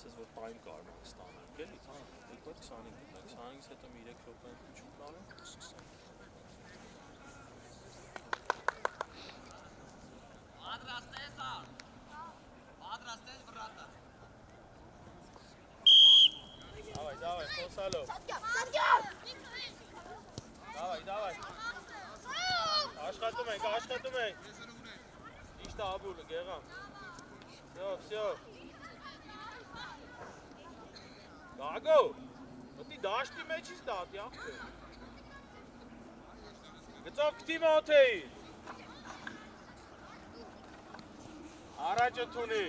ասես որ պայն կարող ենք ստանալ, գելի, հա, եկվա 25 գտնենք, 25-ից հետո 3 րոպե ինչու կարող ենք սկսենք։ Давай, Фосалов. Давай. Աշխատում ենք։ Իշտա Աբուլը, գեղամ։ Всё. Գագո, մտի դաշտի մեջից դատի, աղբեր։ Գծով կտի մոթեի։ Առաջը թունի։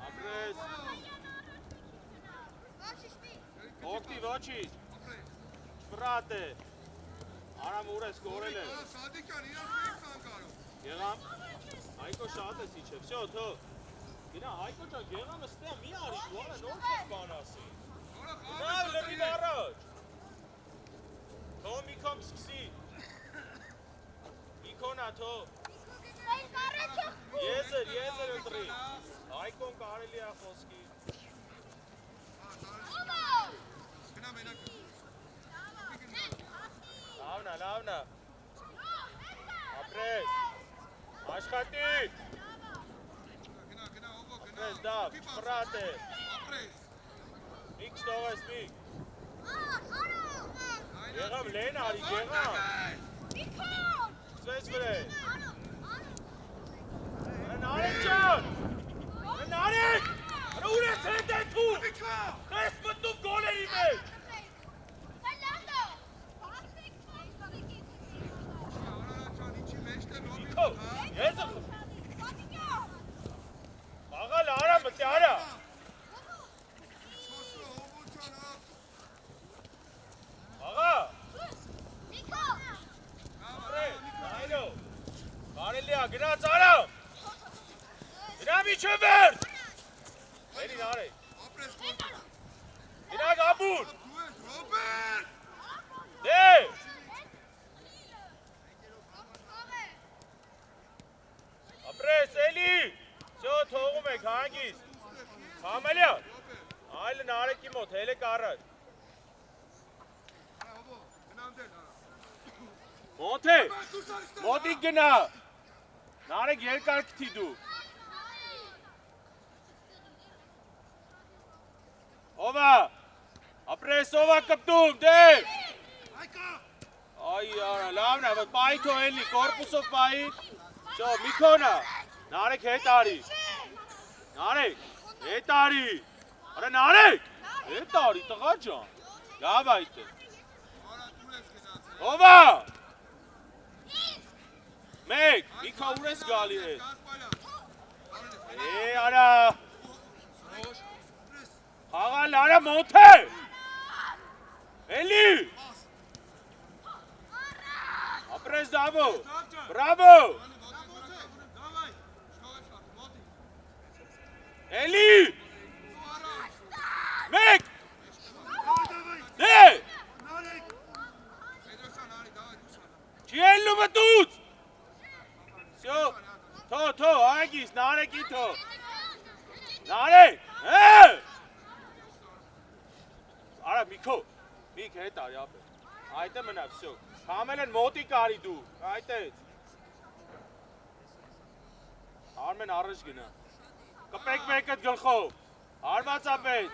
Ապրես։ Ոգտի ոչից։ Չվրատ է։ Արամ ուր ես կորել է։ Գեղամ։ Հայկո շատ ես իչև, всё, թող։ Գնա, Հայկո ջան, գեղամը ստեղ մի արի, դու արա նոր չես բան ասի։ Գնա, լրիվ առաջ։ Թող Միքոն սկսի։ Միքոնա, թող։ Եզր ընտրի։ Հայկոն կարելի է խոսքի։ Լավնա։ Ապրես։ Աշխատի։ Ապրես, դավ, չպրատ է։ Միք շտողես, միք։ Գեղամ, լեն արի, գեղամ։ Սկսվես վրե։ Նարեկ ջան։ Նարեկ։ Ուր ես հետ է թուն։ Ես մտնում գոլերի մեջ։ Եզը Աղալ արա մտի արա Աղա Այլո Բարելի ա գնաց արա Գնա միջը վեր Երին արեք Գնակ Աբուլ Դե Ապրես, էլի, շո թողում եք, հանգիս, համելյա, այլը նարեկի մոտ, հելեք առաջ, մոտ է, մոտիկ գնա, նարեք երկար կթի դու, ովա, ապրես ովա կպտում, դե, այ արա, լավն է, պայի թո էլի, կորպուսով պայի, Շո, Միքոնա, նարեք հետ արի, արա նարեք, հետ արի, տղա ջան, լավ այդ է, ովա, մեկ, Միքա ուր ես գալի հետ, արա, խաղալ արա մոտ է, էլի, ապրես դավո, բրավո, Էլի! Մեկ! Դե! Չի ելնու մտուց! Սյո, թո, անգիս, նարեկի թո! Նարեք! Արա, Միքո, միք հետ արի ապեր, այդ է մնավ, սյո, համել են մոտի կարի դու, այդ էց, արմեն առաջ գնա, կպեք մեկըտ գլխով, հարվածապետ,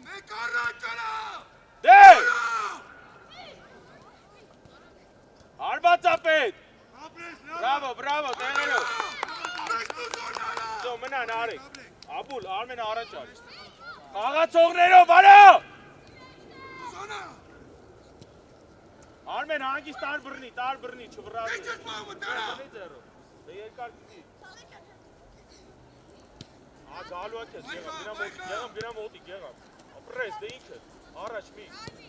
մեկ առաջ արա, դե, հարվածապետ, բրավո, տեղերով, սո մնա նարեք, Աբուլ, արմեն առաջ արի, խաղացողներով, արա, Արմեն հանգիս տար բրնի, չվրավի, դե երկար կտի, գալու ակ ես, գնա մոտի, ապրես, դե ինքը, առաջ մի,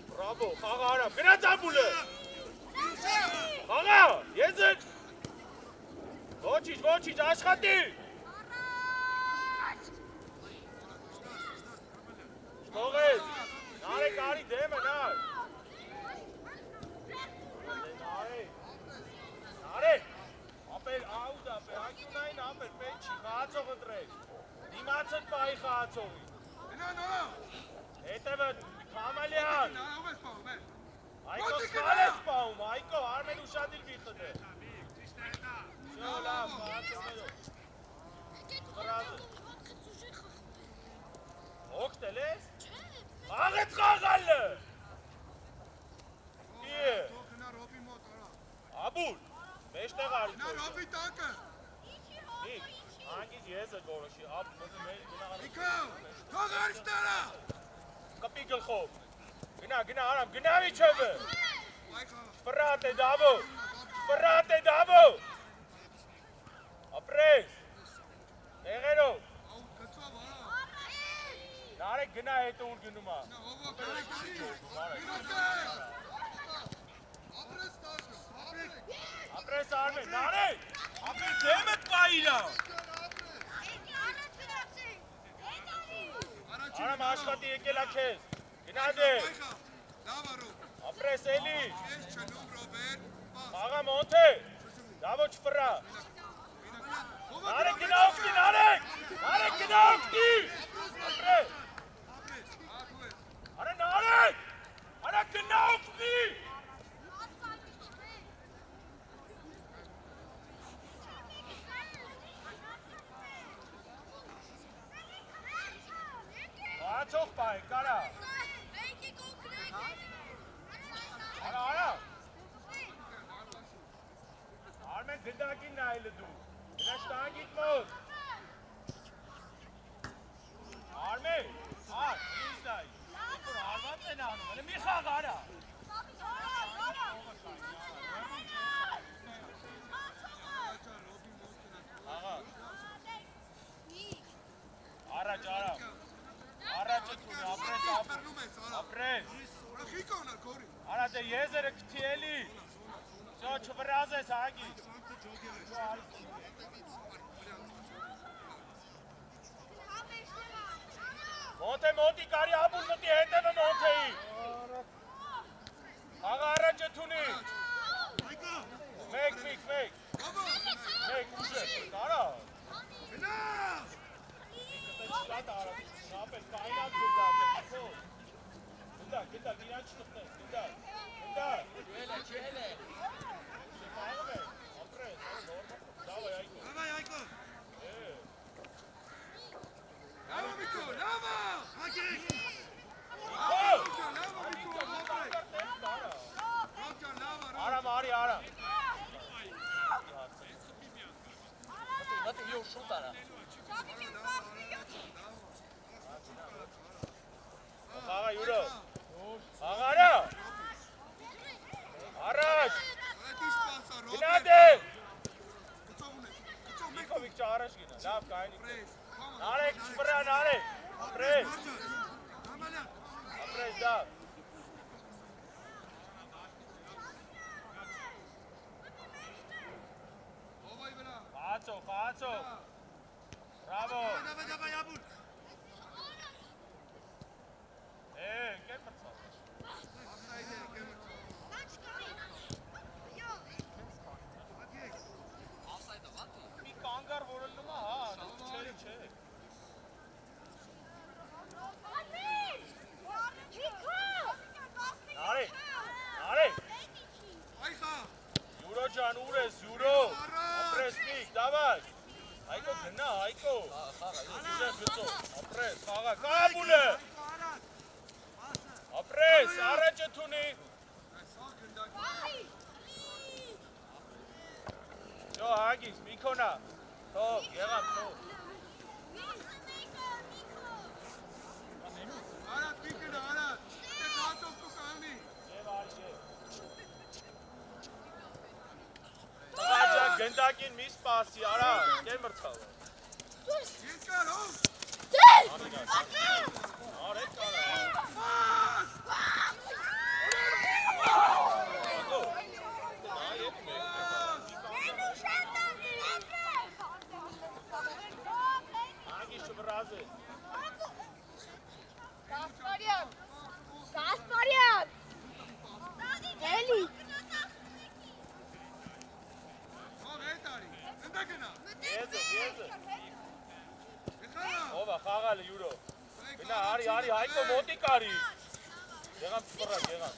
բրավո, խաղա արամ, գնաց Աբուլը, խաղա, եզըք, ոչիչ, աշխատի, շտողես, նարեք արի դեմը, նար, Ապրես։ Դիմացդ պայի խաղացողի։ Հետևը Քամալյան։ Այկո սխալ ես պահում, Այկո, Արմեն ուշադիր մի խդե։ Շո լավ, խաղացողներով։ Խրազը։ Հոգտել ես։ Աղեց խաղալը։ Իե։ Աբուլ, մեջտեղ արի։ Նիկ, անգից ես է գորոշի, Նիկո, թող արշտարա։ Կպի գլխով։ Գնա, Արամ, գնա միջևը։ Ֆրատ է դավո։ Ապրես։ Եղերով։ Նարեկ գնա հետո ուր գնում է։ Ապրես Արմեն, Նարեկ։ Ապրես դեմդ պայիրա։ Արամ աշխատի եկելա քեզ։ Գնա դե։ Ապրես էլի։ Խաղա մոնթե։ Դավո չֆրա։ Նարեկ գնա օգտի, Նարեկ գնա օգտի։ Ապրես։ Արա Նարեկ։ Արա գնա օգտի։ Ացող պահի, կարա։ Արա։ Արմեն գնդակին նայլը դու։ Գնա շտանգիտ մոտ։ Արմեն, ինձ նայ։ Ինքոր արված են անում, հլը մի խաղ արա։ Աղա։ Առաջ արա։ Առաջը թունի, ապրես։ Արա դե եզերը կթի էլի։ Շո չվրազ ես հագի։ Մոնթե մոտի կարի աբուլ մտի հետևը մոնթեի։ Աղա առաջը թունի։ Մեկ։ Մեկ ուժը, կարա։ Շատ արավ, շապել, կայնակ գնդակ է, գնդակ, իրան չտխնես, գնդակ, չել է, շպաղում է, ապրես, դավայ Այկո, լավա Միկո, լավա, հագեք, Արամ, Արամ, Նատի, յո շուտ արա, Աղա յուրո, աղարա, առաջ, գնա դե, Միկովիկ չա առաջ գնա, լավ կայնի, նարեք չվրա նարեք, ապրես դավ, խացող, բրավո, կեր մրցավ, մի կանգար որել նմա, չէ, նարեք, յուրո ջան, ուր ես, յուրո, ապրես նիկ, դավակ, Այկո գնա, Այկո, ապրես, խաղա, կաբուլ է, ապրես, առաջը թունի, Շո հագիս, Միկոնա, թող, եղամ, թող, Արատ, Միկոնա, արատ, դե կացով կու կաղնի, Եվ արիշև, Տղաջան գնդակին մի սպասի, արա, կեր մրցավ։ Ես կար, հով։ Դեր, ակել։ Արետ կարա։ Ակո, նա ետ մեկ։ Անգի շվրազ է։ Կասպարյան։ Էլի։ Եզը, Dava, խաղալը յուրո։ Գնա, արի, Հայկո մոտիկ արի։ Եղամ փռակ, եղամ։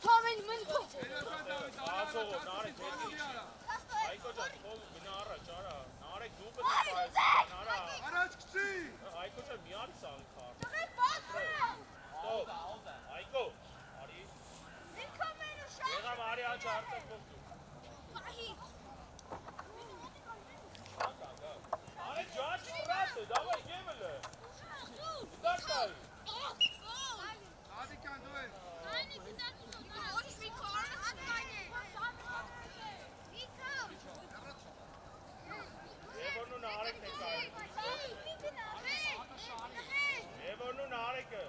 Թամեն մնք։ Ացողո, նարեք, Հայկո ջան, թող գնա առաջ, արա։ Նարեք դու պետք է պայեցի, արա։ Առաջ գցի։ Հայկո ջան, մի արի սաղի խաղ։ Տղեր բաց է։ Ստոպ, Հայկո, արի։ Եղամ արի աչ արտակ ողջու։ Արի ջաչ ֆրատը, դավայ գեմելը։ Դաշտայ։ Ադիկան դու ես։ Եվորնու նարեկն է կայ։ Եվորնու նարեկը։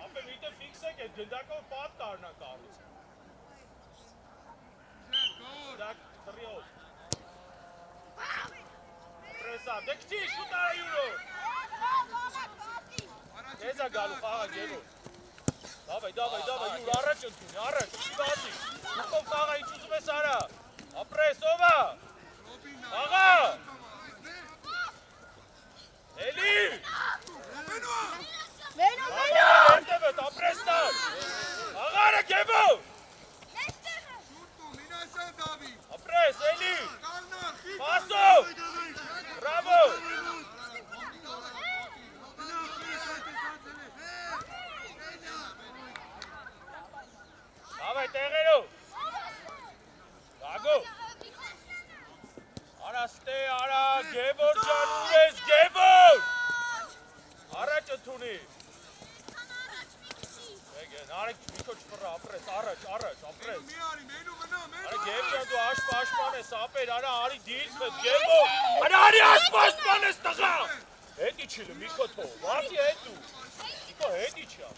Ապե միտը ֆիքսեք է, գնդակով պատ կարնա կարուց։ Դակ թրիոտ։ Պրեսա, դեքցի, շուտ արա յուրո։ Եզա գալու խաղա գևոր։ Դավայ, յուր առաջ ընդունի, առաջ, չի բացի։ Ուկով խաղա ինչ ուզում ես արա։ Ապրես, ովա։ Աղա։ Էլի։ Երտևըտ, ապրես նար։ Աղարը գևոր։ Ապրես, էլի։ Պասով։ Բրավո։ Davay տեղերով։ Գագո։ Արա ստե, արա, Գևոր ջան, ուր ես, Գևոր։ Առաջ ընդունի։ Նարեք մի քիչ ֆռա, ապրես, առաջ, ապրես։ Արա Գևոր ջան, դու աշպան ես, ապեր, արա, արի դից մեզ, Գևոր։ Արա, արի աշպան ես, տղա։ Հետի չիլը, մի քո թող, վարդի հետու։ Իքո հետի չա։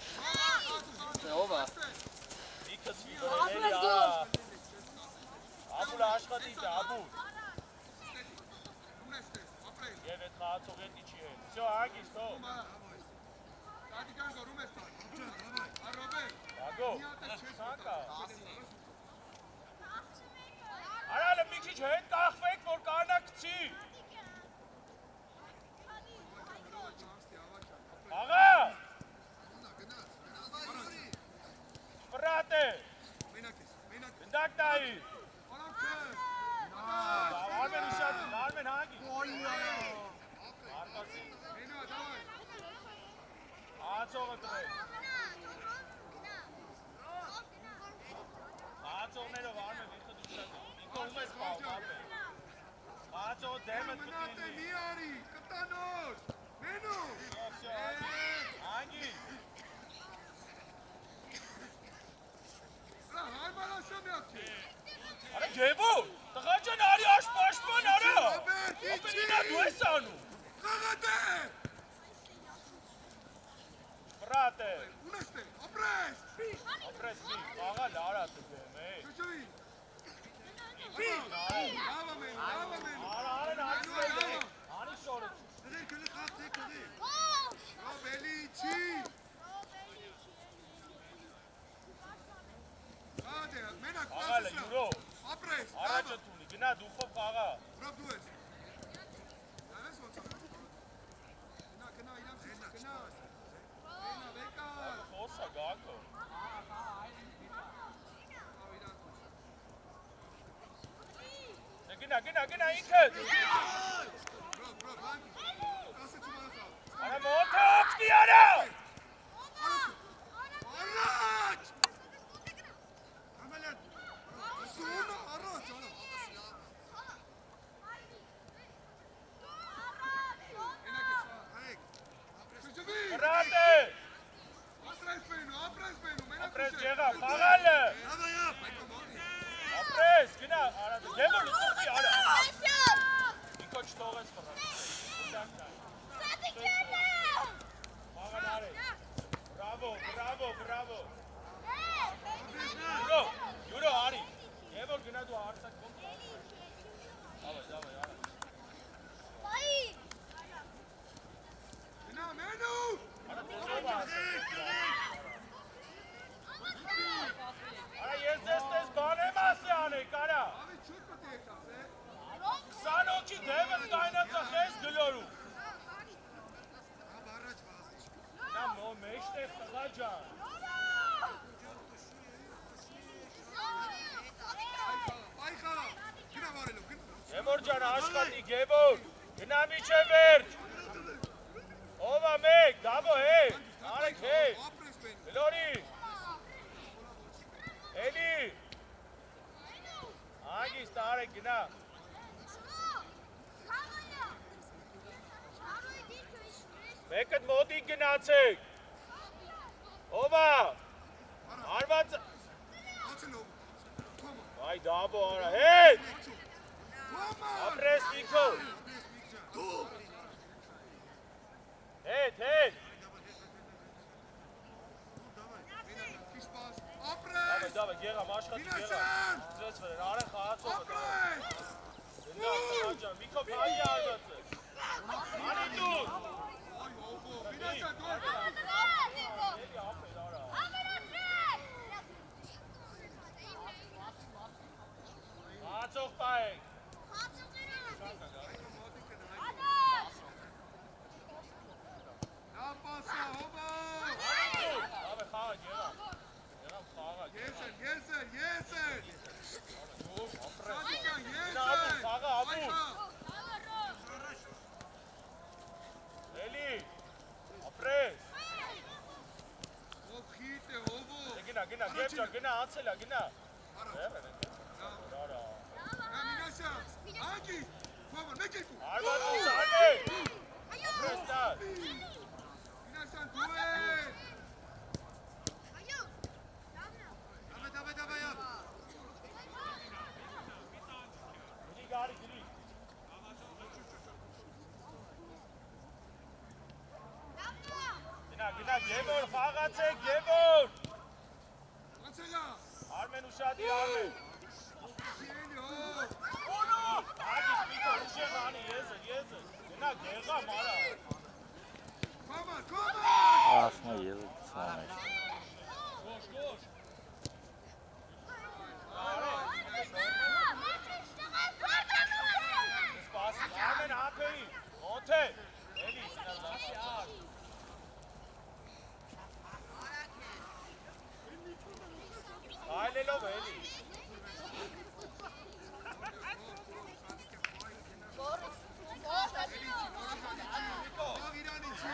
Ով է։ Ապրես դու։ Աբուլը աշխատիք է, աբուլ։ Եվ էտ խաղացող էտ իչի հետ։ Всё, ագիս, թող։ Ագո, սանկա։ Արալը մի քիչ հետ կախվեք, որ կանա կցի։ Աղա։ Ֆրատ է։ Գնդակ տայի։ Արմեն ուշատին, Արմեն հանգի։ Արկասի։ Ացողը տրեք։ Ացողներով Արմեն իխը դուշատին։ Իքո ում ես պավ, ապե։ Ացողը դեմը տկիլի։ Հանգի։ Արա Գևոր, տղա ջան արի աշպան արա։ Ապենինա դու ես անում։ Ֆրատ է։ Ապրես մի, աղալ արա տգեմ, Արան անի շորը։ Աղալը յուրո, առաջ ընդունի, գնա դուխով խաղա։ Խոսա գակո։ Գնա ինքդ։ Արա մոտը օգնի արա։ Ֆրատ է։ Ապրես եղավ, խաղալը։ Ապրես, գնա, արա, Գևոր լուծուղի, արա։ Իքո չթողես ֆրատ։ Խաղալ արես։ Բրավո։ Յուրո, արի։ Գևոր գնա դու արցակ կոմ։ Davay, արա։ Արա աշխատի Գևոր, գնա միջև վերջ։ Ով է մեկ, դաբո հեյ, արեք հեյ, Լորի, էլի, անգիստ արեք գնա։ Մեկըտ մոտիկ գնացեք, ով է, արված, այ դաբո արա, հետ, ապրես Նիկո, հետ, Դավայ, գեղամ, աշխատի գեղամ, ծրեց վրեն, արեն խաղացողը դավայ, դնդակ սանաջան, Միկո պայի արված է, անի դուր, խաղացող պայենք, Գնա անցելա, գնա։ Արվածից արնե։ Ապրեստար։ Գնի գարի, գնի։ Գնա, Գևոր, խաղացեք, Գևոր։ Արմեն ուշադիր, Արմեն։ Ագիս Միկո, ուշեղ անի, եզր, գնա, գեղամ, արա։ Ասնա եզր ծանր։ Սպասի, Արմեն հապեի, մոթե, էլի, սնազասի ար։ Այլելով էլի։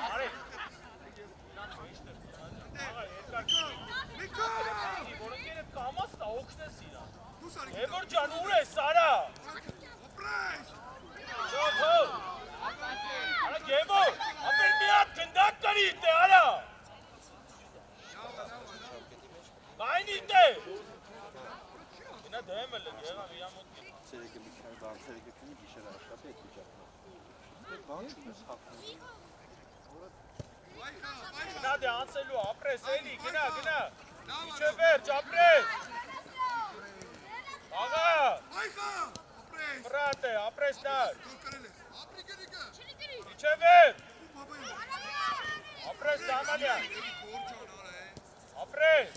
Արի։ Որոնք երետ կամաց տա, օգնես իրան։ Եվոր ջան, ուր ես, Սարա։ Չոտ հով։ Արա Գևոր, ապեր մի հատ գնդակ կրի իտ է, արա։ Կային իտ է։ Գնա դեմ էլ է, եղավ իրա մոտ գետա։ Ցերեկը մի քանի բան, ցերեկը քանի գիշեր աշխատի այդ վիճակը։ Այդ բանը ես խախտում։ Գնա դե անցելու, ապրես էլի, գնա։ Իչե վերջ, ապրես։ Աղա։ Պրատ է, ապրես նար։ Իչե վերջ։ Ապրես դամանյան։ Ապրես։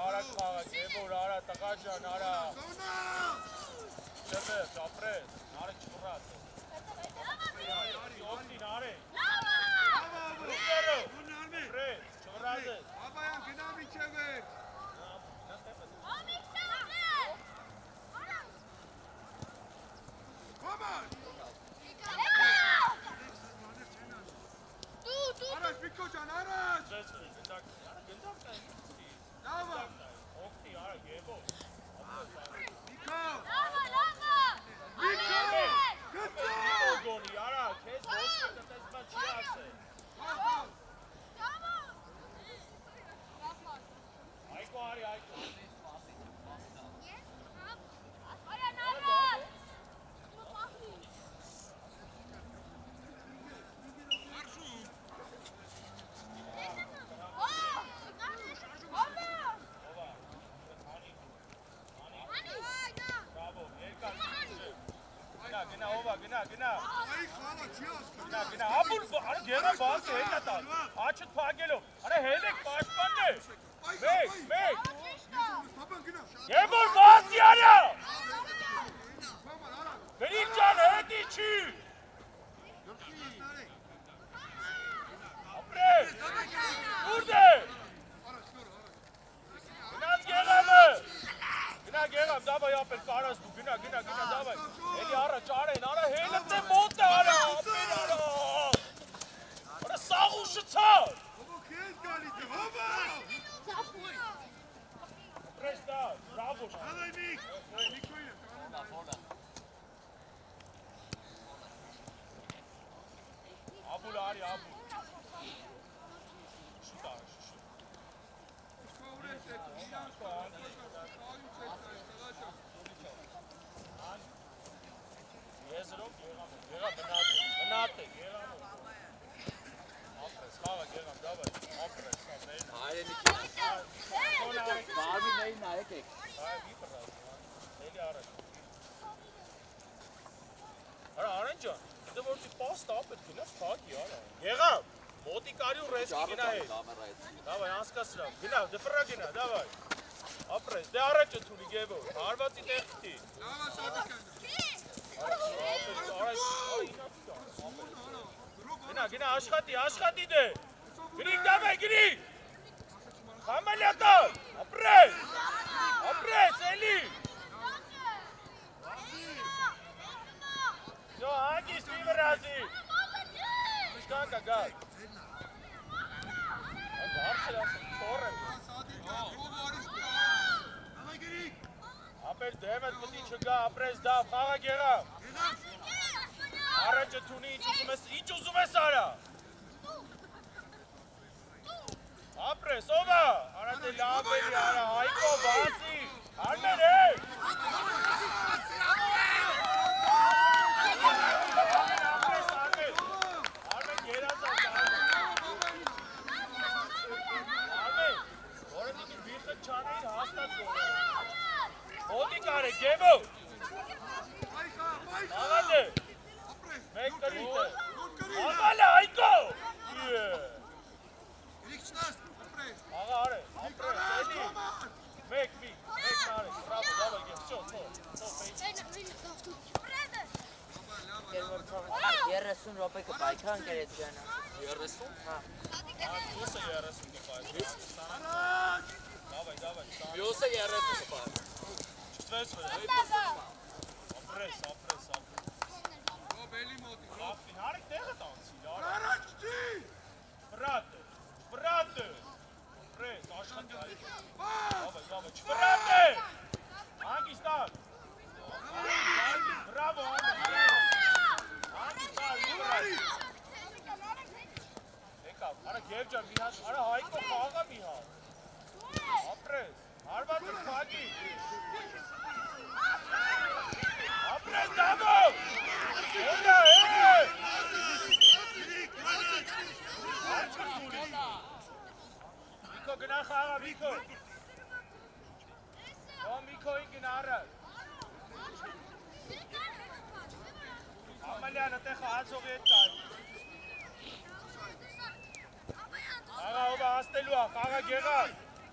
Արա խաղա, Գևոր, արա, տղա ջան, արա։ Իչե վերջ, ապրես, նարը չվռած է։ Օգնին, արե։ Ուտերը, ապրես, չվռած է։ Օգնի, արա, Գևոր։ Գոնի, արա, քեզ ոչ կտես բան չի ասել։ Այկո, արի, այկո։ Գնա, ապուր, արի գեղա բազի հետ ատալ, աչըտ պագելով, արի հելեք պաշպանն է, մեկ, Գևոր բազի արա, գրիք ճան հետի չի, ապրես, ուրդ է, գնաց գեղամը, գնա գեղամ, դավայ ապել կարաս դու, գնա, գնա, դավայ։ Էլի առաջ արեն, արա հելը դե մոտ է արա, ապեր արա։ Արա սաղ ուշացա։ Presta, bravo. Abul ari, abul. Şuta, şu. Yezero, gera, benate. Apres, xava, gera, davay. Apres, samen. Hayır Niki. Var mı neyin ayak ek? Hayır, bir pırraz. Eli araç. Ara aranca. Burada vorti pas tap etki ne fak ya. Gera. Moti kariu res gina hai. Davay, anskasra. Gina, defra gina, davay. Apres, de araç tuli gebo. Harvati tehti. Gina, aşkati de. Girin davay, girin. Kameliyata. Apres, Eli. Yo, hangi Steven Razi? Müşkan kagal. Barçelasın, torre. Apel demet mıti çıga, apres da, faga gera. Araca tuni, hiç uzume sara. Apres, ova. Ara de labe, ara haiko, basi. Arne re. Gebo! Agade! Make karite! Agale, aiko! Aga are, apres, Eli! Make me, mare, bravo, davay, gel, so, Yerresun rope ke baykan keret jana. Yerresun? Ha. Yosa yerresun kapay. Davay, Yosa yerresun kapay. Çiftves ver. Apres. Afin, harik tegen dansi, ya. Sprate. Apres, aşkati hayır. Davay, sprate! Hangi star? Bravo, hangi star? Eka, ara gevcan Mihal, ara haiko kaga Mihal. Apres, harbatın fagi. Apres, damo! Eka, Miko, gına kaga, Miko. O, Miko'yu gınara. Amalya, nateha, azogit kan. Aga, oba, astelu, aga, gera.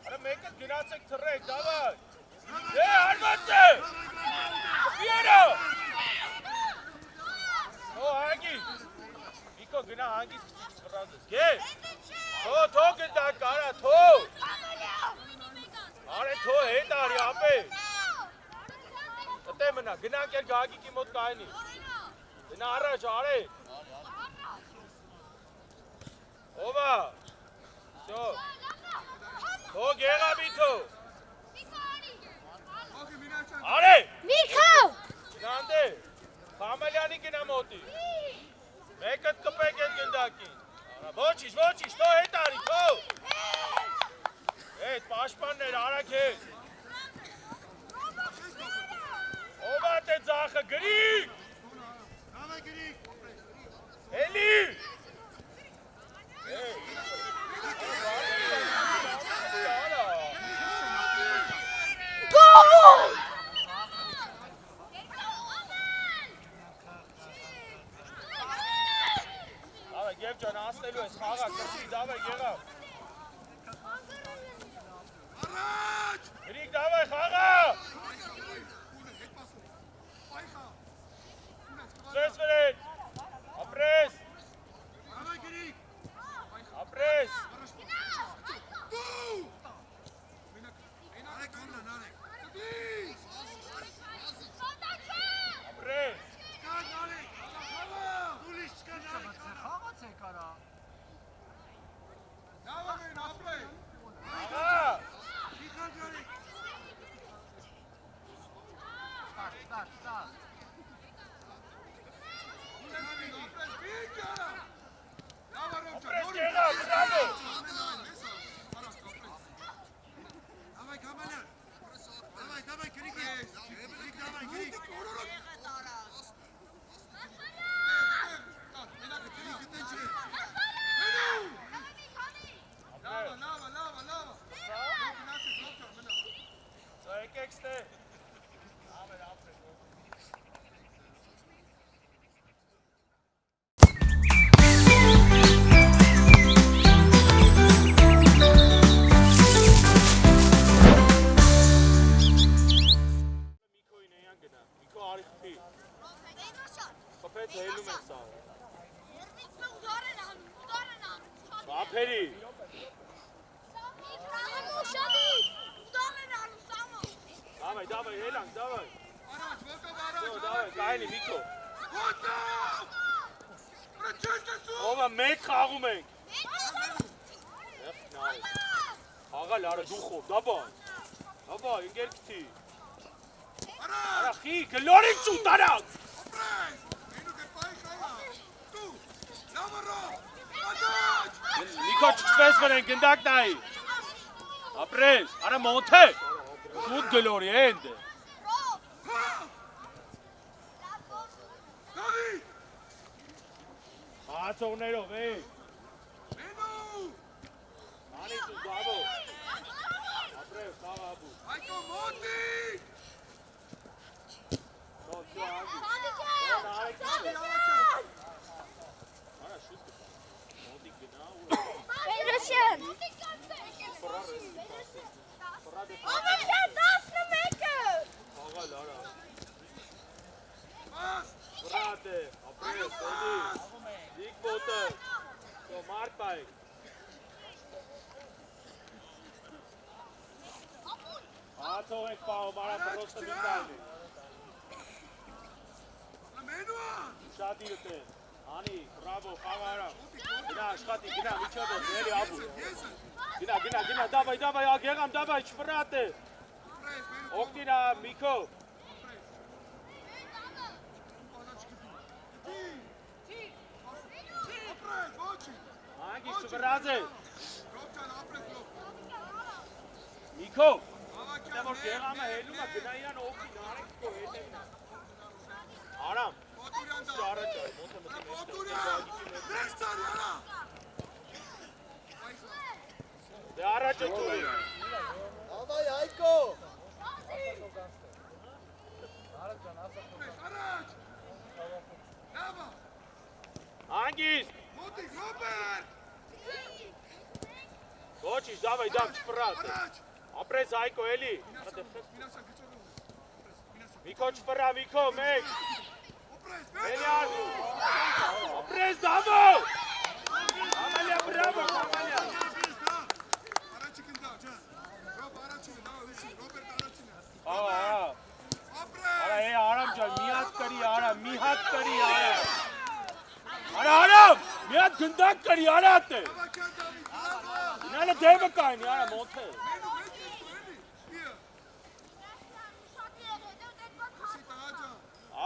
Ara, meket gınatsek tırrek, davay. Harbatı! Fiero! O, hangi? Miko, gına hangi sıfırladız? Gel! To, gıdak, ara, to! Are, to, hey, dar, yahan pe! Tate mına, gına gel, gagi ki mot kahe nahi. Gına araç, are! Oba! So! To, gera bhi to! Are! Miko! Nande! Kamalyani ki nam hoti. Mekat kape ke gindaki. Vochish, to hey tari, to! Hey, paşpanner, ara ke! Oba te zaha, gri! Eli! Hey! Goal! Davay, Gevcan, astelu es, xaga, kasi, davay, gera. Grik, davay, xaga! Ses verin! Apres! Apres! Ապրես գեղա, բրավո։ Եկեք ստե։ Խփեց հելում են սա։ Բափերի։ Давай, Елան, давай։ Давай, կայնի Միկո։ Ովա մեկ խաղում ենք։ Աղալ արա դու խով, դաբայ։ Դաբայ, ինգեր կթի։ Արա խի, գլորին ծու տարակ։ Նիկո չկսվես վրեն, գնդակ նայի։ Ապրես, արա մոնթե։ Շուտ գլորի էնդ է։ Հացողներով է։ Անի ծու զավո։ Ապրես, խաղ աբու։ Այկո մոտի։ Նոտ ծու անգի։ Արա շուտ կտա։ Մոտի գնա ու։ Պետրոսյան։ Ամեն 11-ը։ Աղալ արա։ Վրատ է, ապրես, էլի, դիկ բոտը, մարդ պայք։ Հացող եք պահում, արա պրոստը միտայնի։ Շատ իրտ է, անի, բրավո, խաղ արա։ Գնա, աշխատի, գնա, միջով է, էլի աբու։ Գնա, դավայ, ագեղամ, դավայ, չվրատ է։ Օգնիրա, Միկո։ Անգիս չվրած է։ Միկո։ Դա որ գեղամը հելում է, գնա իրան օգնի, նարեք կո հետևնա։ Արամ։ Շարը ճայ, մոտը մտի Դե առաջ է թուրի։ Davay Ayko. Անգիս։ Ոչիշ, դավայ, դավ չվրատ է։ Ապրես Այկո, էլի։ Միկո չվրա, Միկո, մեկ։ Էլիան։ Ապրես դավո։ Ամալիա, բրավո, Ամալիա։ Արա, Արամ ջան, մի հատ կրի, արա, մի հատ կրի, արա։ Արա, Արամ, մի հատ գնդակ կրի, արա տե։ Ինալը դևը կայնի, արա, մոնթե։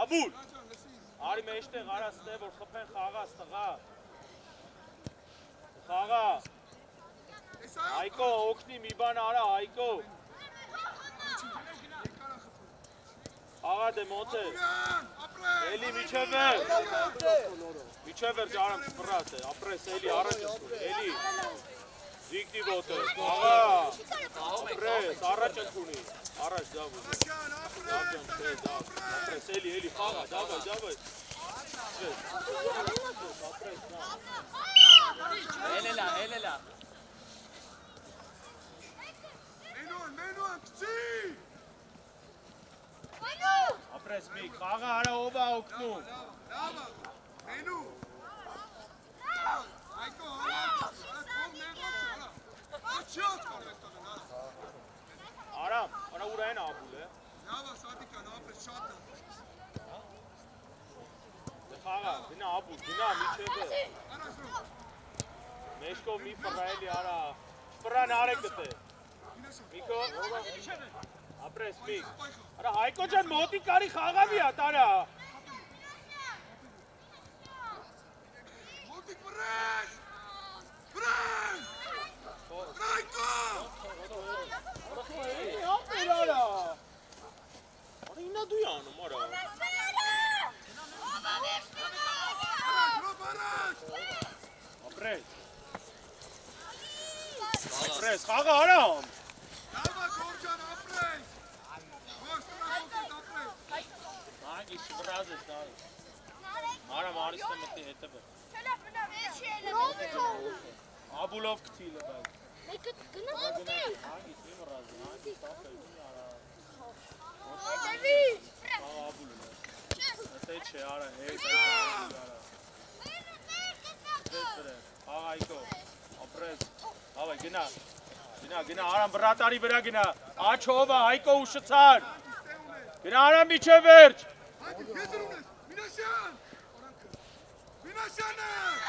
Աբուլ, արի մեջտեղ, արա ստե, որ խպեն խաղաս, տղա։ Խաղա։ Այկո, օգնի մի բան արա, Այկո։ Աղա դե մոտ է, էլի միջև է, միջև էր ջարամ չվրատ է, ապրես էլի առաջ է սուր, էլի, զիկնի ոտը, աղա, ապրես, առաջ է սունի, առաջ դավ ուզի, դավ ջան չէ, դավ, ապրես էլի, խաղա, դավայ, ապրես, Հելելա, ապրես մի, խաղա արա ով է օգնում։ Արամ, արա ուրա են աբուլ է։ Խաղա, գնա աբուլ, գնա միջև է։ Մեջկով մի ֆրայելի արա, ֆրան արեք դտե։ Միկո, ապրես մի։ Արա Հայկո ջան մոտի կարի խաղավի ա տարա։ Մոտիկ բրես։ Բրես։ Ռայկո։ Ապեր արա։ Արա ինա դու անում արա։ Ապրես։ Ապրես խաղը արամ։ Լավա Գորջան ապրես։ Անգիս վրազ ես նարի։ Արամ արիստը մտի հետևը։ Աբուլով կթիլը բայց։ Մեկը գնացի։ Անգիս իմ վրազը, անգիս ապեր, մի արա։ Հետևի։ Աբուլը։ Հետե չէ արա, հետ արա։ Հայկո, ապրես, հավայ, գնա, արամ վրատարի վրա գնա, աչովա, Հայկո ուշծար, գնա արամ միջև վերջ,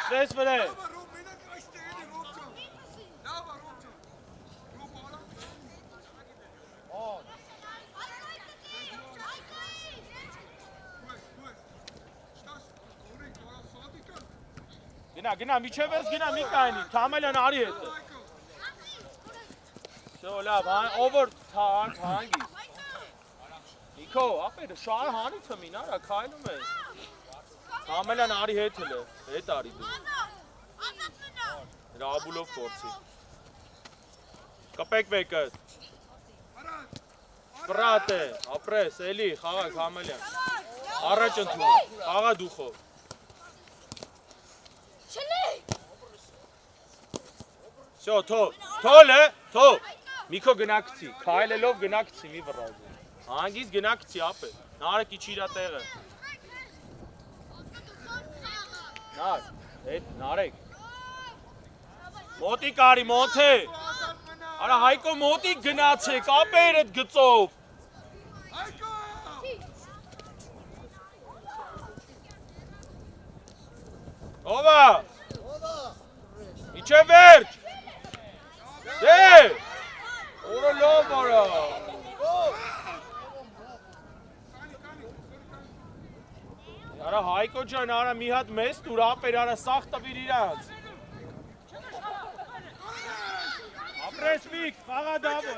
սես վրա, գնա, միջև վերջ գնա, մի կայնի, թամելյան արի հետը, շո լավ, օվոր հանգիս, Նիկո, ապերը շար հանի թմին արա, կայնում է, թամելյան արի հետը, հետ արի դու, Աբուլով կորցի, կպեք վեկը, վրատ է, ապրես, էլի, խաղակ, թամելյան, առաջ ընդում, խաղա դուխով, Շո, թոլ է, թոլ, Միկո գնակցի, կայլելով գնակցի, մի վրազի, հանգիս գնակցի ապը, նարեք իչ իրա տեղը, նարեք, մոտիկ արի, մոտ է, արա Հայկո մոտիկ գնացեք, ապեր էդ գծով, Ովա, միջև վերջ, դե, օրը լով արա, արա Հայկո ջան, արա մի հատ մեզ տուր ապեր, արա սաղ տվիր իրանց, ապրես միք, խաղա դավո,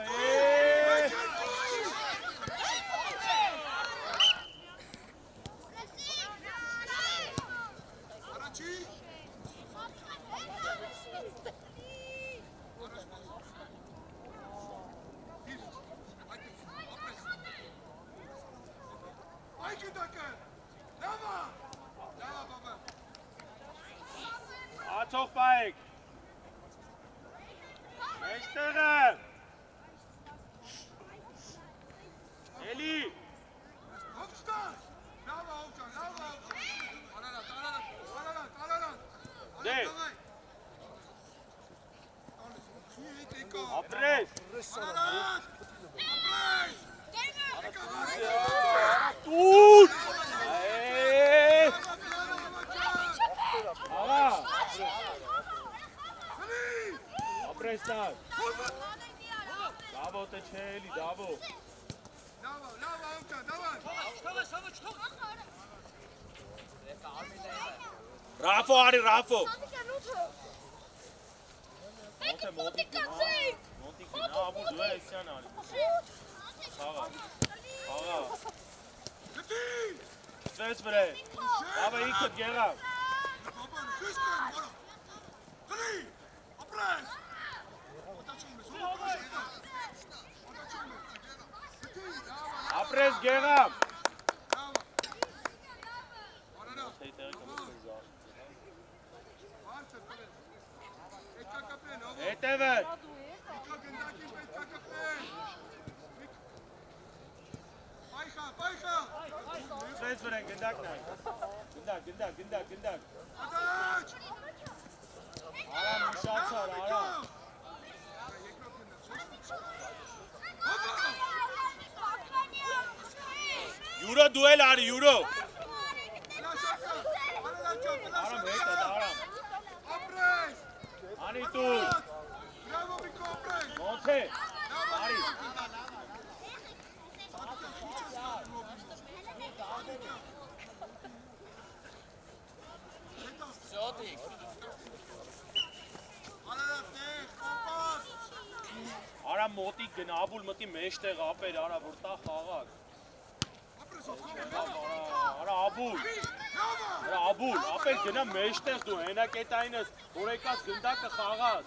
Ացող պայեք, մեջտեղը, էլի, դե, ապրես, տուր, ապրես նար, դավո տե չէ էլի, դավո, Ռաֆո արի, Ռաֆո, մոտիկ գնա, աբու դու է էսյան արի, խաղա, սվես վրե, աբա իքըտ գեղավ, ապրես գեղավ, հետևդ, սվես վրեն, գնդակն այն, գնդակ, արամ ուշացար, արամ, յուրո դու էլ արի, յուրո, արամ հետդ, արամ, անի տուր, մոնց է, արի, Պիտի գնա աբուլ մտի մեջտեղ ապեր արա որ տա խաղակ։ Արա աբուլ։ Արա աբուլ, ապեր գնա մեջտեղ դու հենակետային ես, որ եկած գնդակը խաղած։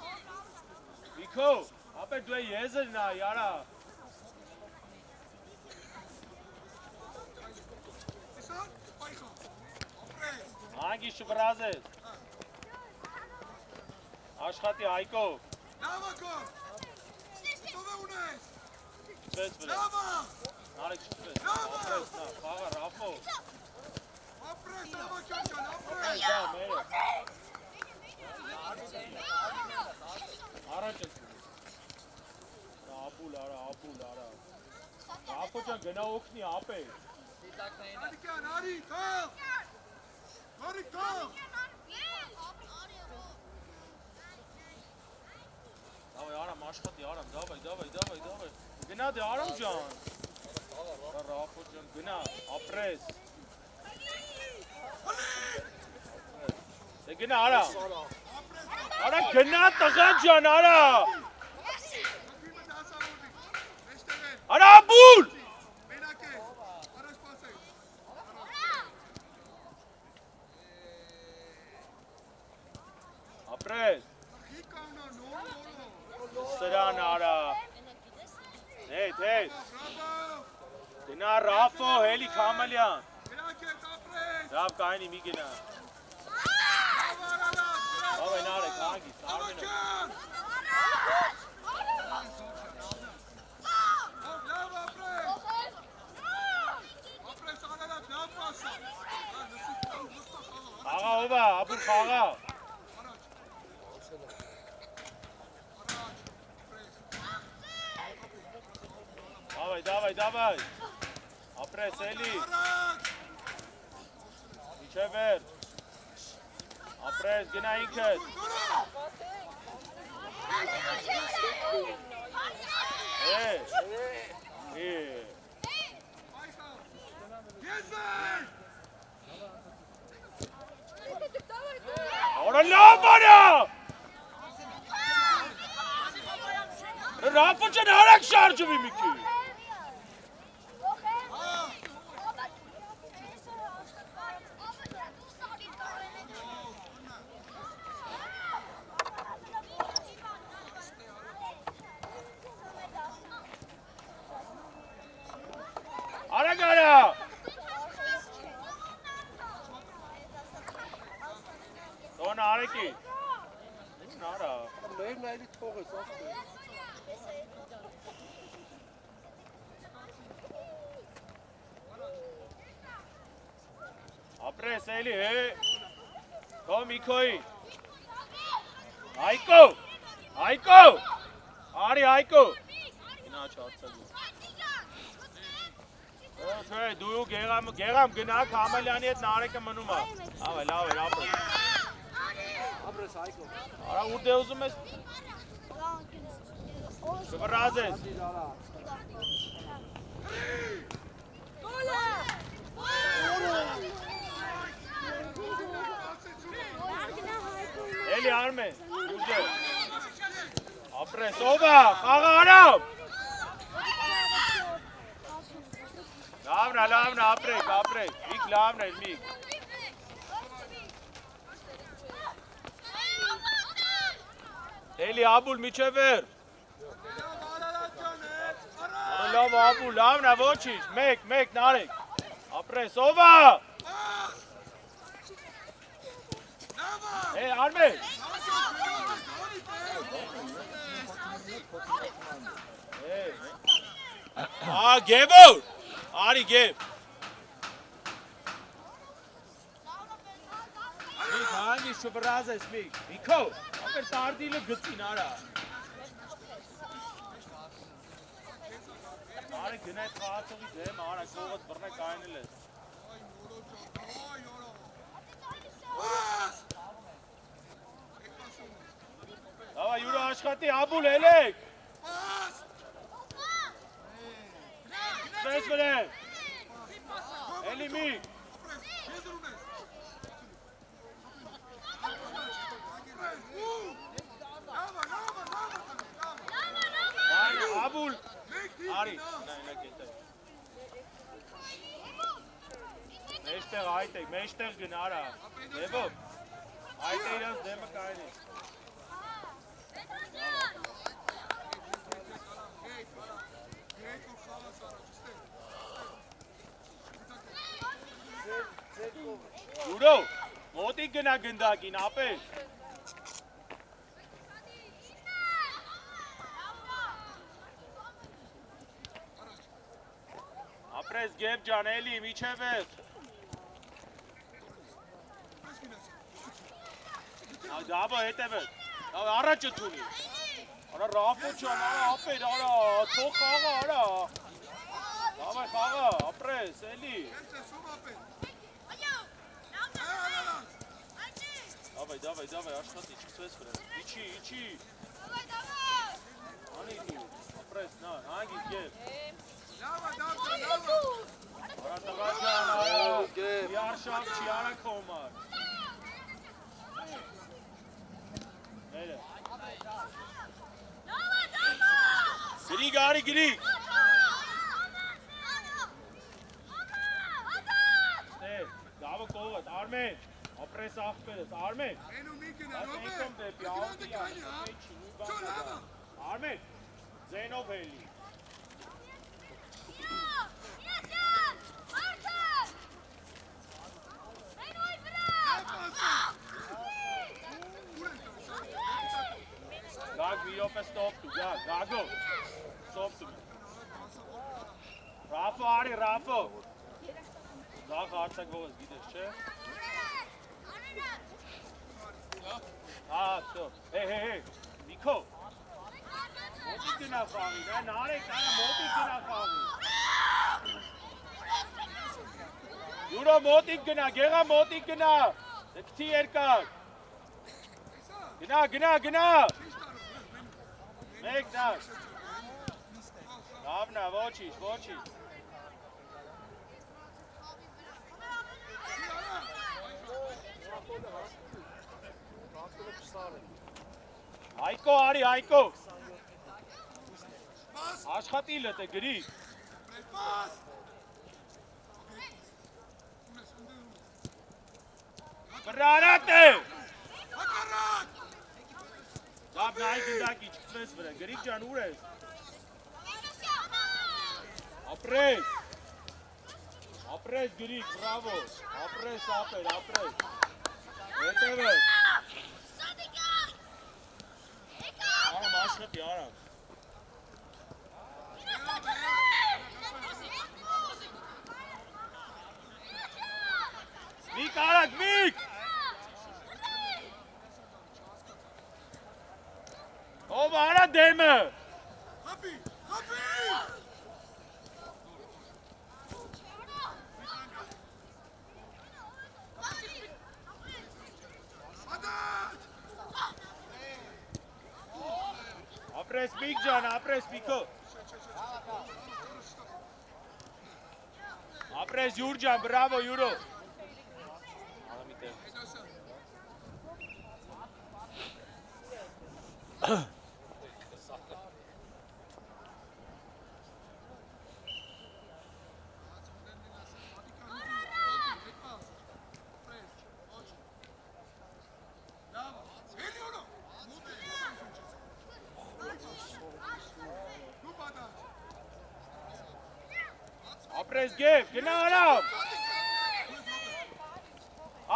Իքո, ապեր դու եզր նայ, արա։ Անգի շվրազ ես։ Աշխատի Հայկո։ Սպես վրա։ Նարեկ շպես։ Ապրես նա, խաղա Ռաֆո։ Առաջ ես։ Աբուլ արա, աբուլ արա։ Ռաֆո ջան գնա օգնի ապե։ Davay Aram աշխատի Aram, davay, davay, davay, davay. Գնա դե Aram ջան։ Ռաֆո ջան գնա, ապրես։ Դե գնա Արա։ Արա գնա տղա ջան, Արա։ Արա աբուլ։ Ապրես։ Սրան արա։ Հետ, հետ։ Դնա Ռաֆո, հելի Քամալյան։ Դավ կայնի մի գնա։ Ավայ նարեք, հանգի, սարմին է։ Խաղա հովա, աբուր խաղա։ Davay, davay, davay. Apres, Eli. İçe ver. Apres, gene inket. Ahora lávara. Rafa can harak şarjı bir miki. Ara gara. Sonra ara ki. Ne ara? Neyin neyli toğuz aslında. Apres Eli, he. Kom Ikoy. Hayko. Hayko. Ari Hayko. İna çarpsa bu. Evet, duyu geram gına Kamalyaniyet nareke manuma. Avel, avel, apres. Apres Hayko. Ara urde uzun mes. Şıvırazes. Eli Arme. Güzel. Apres oba. Kaga Aram. Lavna, lavna, aprek, aprek. Mik lavna, mik. Eli Abul miçe ver. Lav Abul, lavna, voçiş. Mek, narek. Apres oba. Hey Arme. Hey. Gebur. Ari geb. Mik hangi şubraz es mik. Miko. Aper tardiyle gıtsin ara. Ara güne taatı dem ara kovat barna kaynılı. Ava yürü aşkati Abul elek. Ses veren. Eli mi? Abul. Այդ է, մեջտեղ գնա արա։ Եվո։ Այդ է իրանց դեմը կայնի։ Յուրո, մոտիկ գնա գնդակին, ապեր։ Ապրես գև ջան, էլի, միչև էտ։ Դավա հետև էտ, առաջը թունի։ Արա Ռաֆո ջան, արա ապեր, արա, թող խաղա, արա։ Դավայ խաղա, ապրես, էլի։ Դավայ, աշխատի, չկսվես վրա, իչի։ Անի դու, ապրես, նա, հանգիս գև։ Արա տղա ջան, արա, իարշավ չի, արա կոմար։ Ները։ Գրիգ։ Դավը կողըտ, Արմեն, ապրես աղպերս, Արմեն։ Արմեն, ձենով էլի։ Gag wie op een stop toe, ja, Gago. Stop toe. Rafo, Ari, Rafo. Dag hartstikke goed, gides, che? Ah, stop. Hey, Nico. Motik gina fami, ne? Narek, motik gina fami. Yuro motik gina, gera motik gina. Dekti erkak. Gina. Make that. Davna, vočiš. Ayko, Ari, Ayko. Աշխատիլը թե գրի։ Կրարատ է։ Դապ նայ գնդակի չկսվես վրա, գրիք ճան ուր ես։ Ապրես գրիք, բրավո, ապրես, հետև ես։ Արամ աշխատի, արամ։ Միք արակ, միք! Ով արա դեմը։ Հապի։ Ապրես միք ջան, ապրես միքո։ Ապրես յուր ջան, բրավո յուրո։ Ապրես գև, գնա արամ։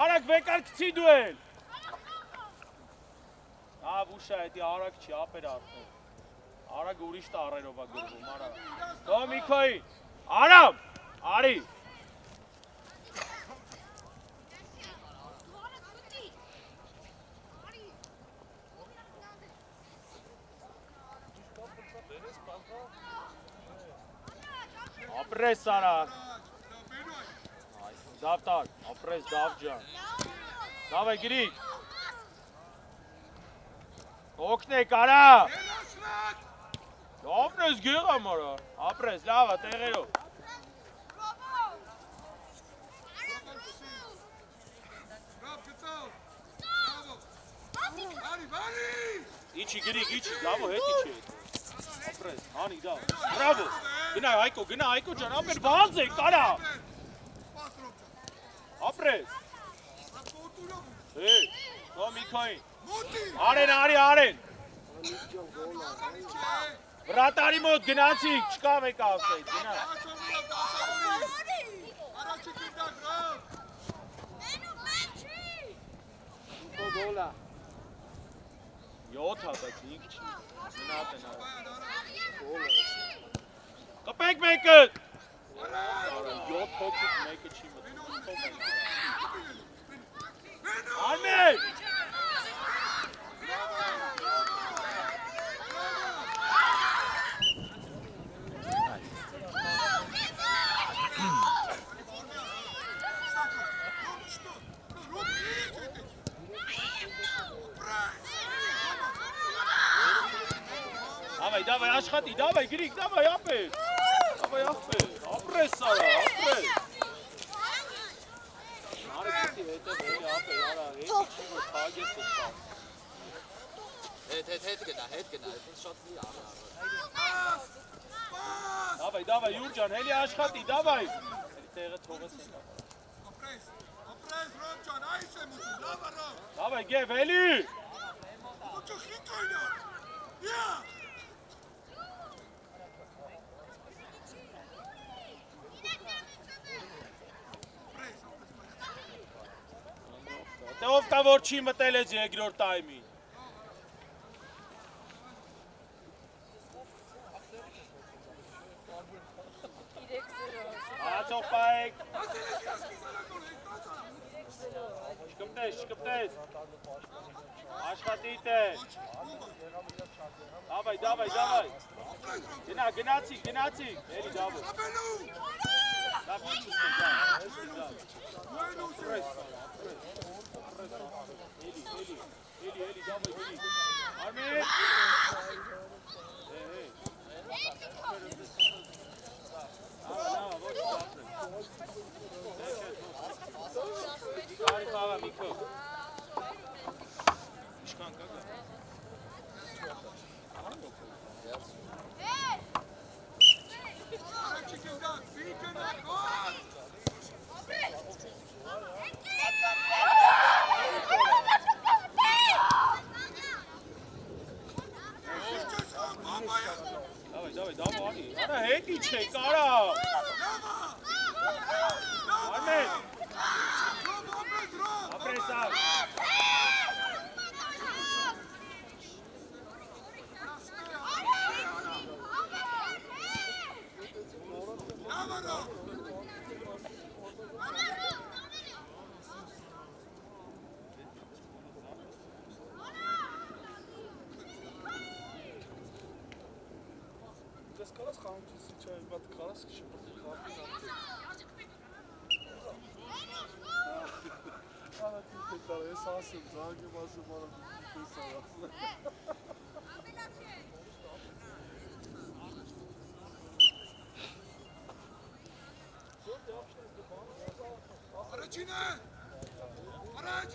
Արակ վեկար կցի դու էլ։ Ուշա հետի արակ չի, ապեր արդեն։ Արակ ուրիշ տարերով է գրվում, արա։ Դո միքոյի, արամ, արի։ Ապրես արա։ Դավտար, ապրես դավ ջան։ Դավ է գրիք։ Օգնեք արա։ Ապրես գեղամ արա։ Ապրես, լավ է, տեղերով։ Իչի գրիք, լավո հետ իչի։ Ապրես, հանի դավ, բրավո։ Գնա Այկո ջան, ապեր բանձ եք արա։ Ապրես ապրես։ Հե, նո Միքոին։ Արեն։ Վրատարի մոտ գնացիք, չկա մեկ ավսեից, գնա։ Գոլա։ 7 հա, բայց 5 չի։ Գնաց են արա։ Կպեք մեկը։ 7 հոգից մեկը չի մտնում։ Արմեն։ Давай, աշխատի, давай, գրիկ, давай, ապեր։ Давай, ապեր, ապրես արա, ապրես։ Արեցի հետև էլի ապեր, արա, հետի չի որ թագես սպա։ Հետ գնա, այսինքն շատ մի արա։ Давай, Յուրջան, էլի աշխատի, давай։ Էլի տեղը թողես եկա։ Ապրես, Ռոբջան, այս եմ ուզում, լավ արա։ Давай, գև, էլի։ Ոչը խիկայնա։ Յա։ Դե ով կա որ չի մտել էս երկրորդ տայմին։ Ացող պայեք։ Շկպտես։ Աշխատիտ է։ Давай։ Գնացիք, էլի դավո։ Լավ ինչ ուստեք, Էլի, դավայ, Արմեն։ Ոչ դապրես։ Կարի Միքո։ Իշքան կա գա։ Давай, արի։ Արա հետի չեք, արա։ Արմեն։ Ապրես ավ։ Կարաս խանութից իջա իբատ կարաս շփոթի քարտին ապրես։ Ես ասեմ, զանգեմ ասեմ, արա դուք ասում։ Առաջինը։ Առաջ։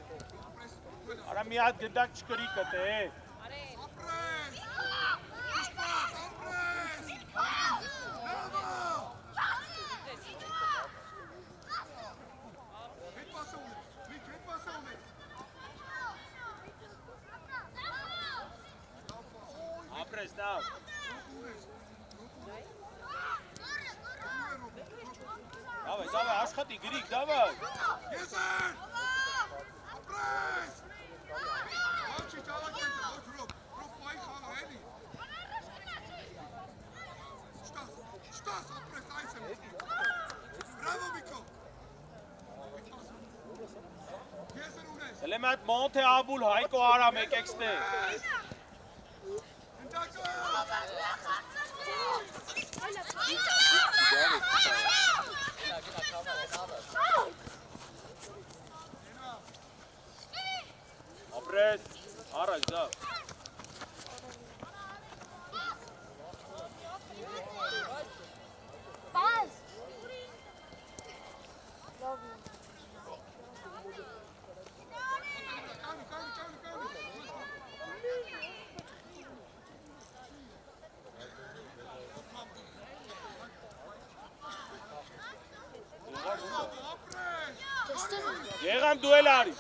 Արա մի հատ գնդակ չկրի կտե։ Ապրես նավ։ Давай, աշխատի, գրիկ, давай։ Ես են։ Ապրես։ Ոչի ճալակեն, ոչ ռոբ պայի խաղա էլի։ Շտաս, ապրես, այս եմ։ Բրավո Միքո։ Ես են ունես։ Հլեմ այդ մոնթ է աբուլ հայկո արա մեկ էքստե։ Ապրես, առաջ դավ։ Պազ։ Եղամ դու էլ արի։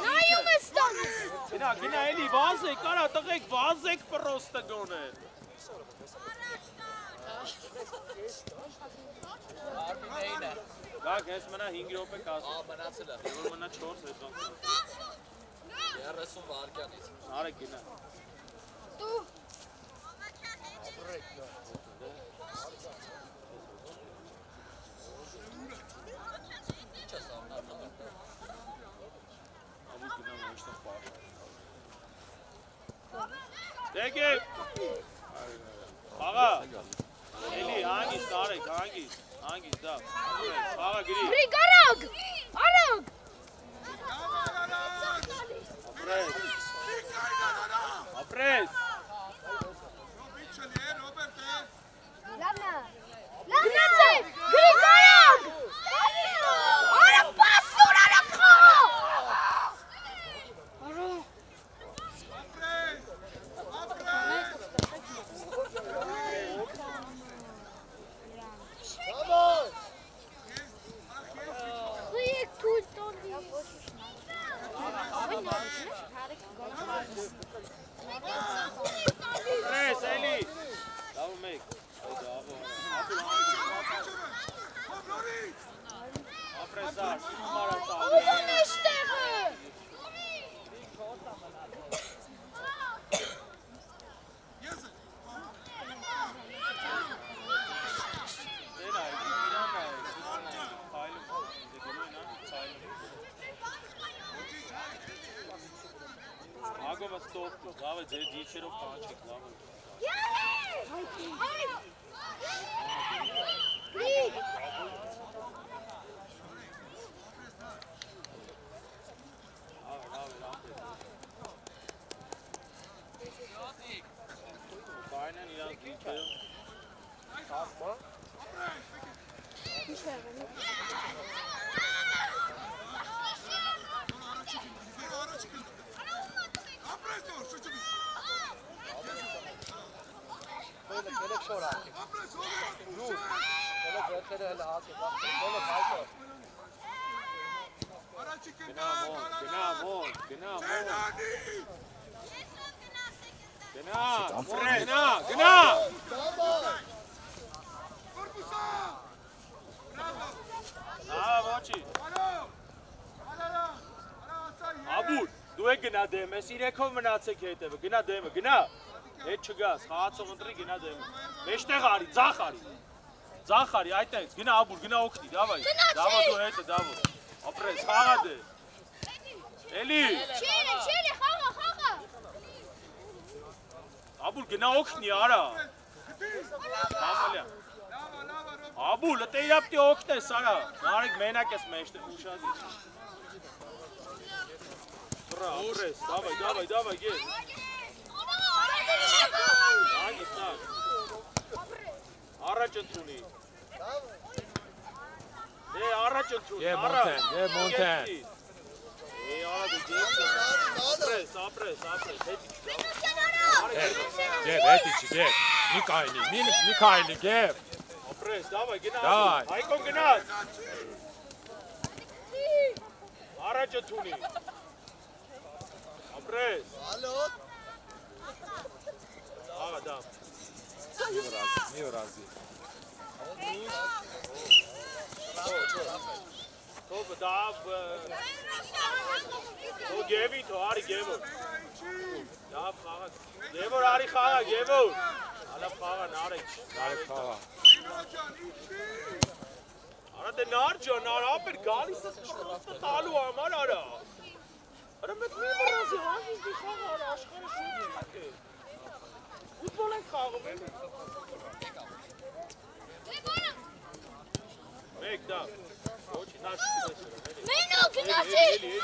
Նայում ես տանես։ Գնա էլի վազեք, արա տղեկ վազեք պրոստը գոնե։ Արմինեին է։ Գակ ես մնա 5 րոպե կասում։ Մնացել է։ Եվ մնա 4 հետո։ 30 վայրկյանից։ Արեք գնա։ Դու Դեգե։ Աղա։ Էլի հանգիստ արեք, հանգիստ դա։ Աղա գրի։ Գրիգարակ։ Արագ։ Ապրես։ Լավնա։ Լավնա։ Գրիգարակ։ Արա պասուր արա խաղ։ Ապրես, էլի։ Լավ մեկ։ Ապրես ար, սիմար ատա։ Ո՞ւն է շտեղը։ Ագովը ստոպ, լավ է, ձեր դիչերով կանչեք, լավ է։ Բայնան իրանք դիչերով։ Գնա։ Ոչի։ Աբուր, դու եք գնա դեմ, ես իրեքով մնացեք հետևը, գնա դեմը, գնա։ Հետ չգաս, խաղացող ընտրի գնա դեմը։ Մեջտեղ արի, ձախ արի, այդտեղից, գնա աբուր, գնա օգնի, դավայ։ Դավա դու հետը, դավո։ Ապրես, խաղա դե։ Էլի։ Չերը, խաղա։ Աբուր, գնա օգնի, արա։ Համալյա։ Աբուր, լտե իրապ տի օգնես, արա։ Նարեք մենակ ես մեջտեղ ուշադի։ Բրա, ապրես, դավայ, գես։ Հանգիստ նակ։ Առաջ ընտրունի։ Դե առաջ ընտրունի, առաջ։ Մոնտեն։ Արա դու գես։ Ապրես, հետի չգա։ Հետի չգեվ, մի կայնի գև։ Ապրես, դավայ, գնաս։ Դավայ։ Հայկոն գնաս։ Առաջ ընտրունի։ Ապրես։ Աղա դամ։ Մի վրազի։ Թող դավ։ Թող գևի, թող արի գևոր։ Դավ խաղա։ Գևոր արի խաղա, գևոր։ Ալավ խաղա, նարեկ խաղա։ Արա դե նար ջան, ապեր գալիս ես պրոստը տալու համար արա։ Արա մեկ մի վրազի հանգիստի խաղա, արա աշխարը շուտ չակ է։ Ուտբոլ ենք խաղում էլի։ Մեկ դավ։ Ոչի նա չկես էլի։ Մենու գնացի։ Էլի։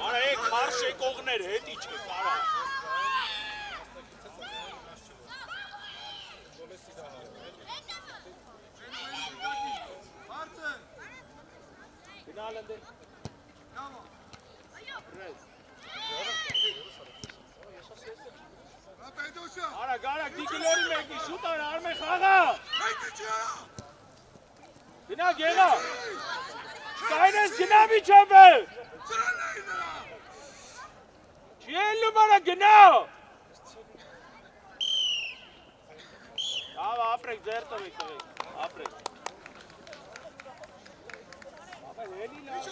Արա է քարշ եկողներ հետի չեք արա։ Ալանդե։ Արա, դիկլորի մեկի, շուտ արա, արմե խաղա։ Գնա, գեղա։ Կայնես գնա միջով է։ Չի ելնում արա, գնա։ Լավ, ապրեք, ձեր տվեք, ապրեք։ Ապա հելի լավ։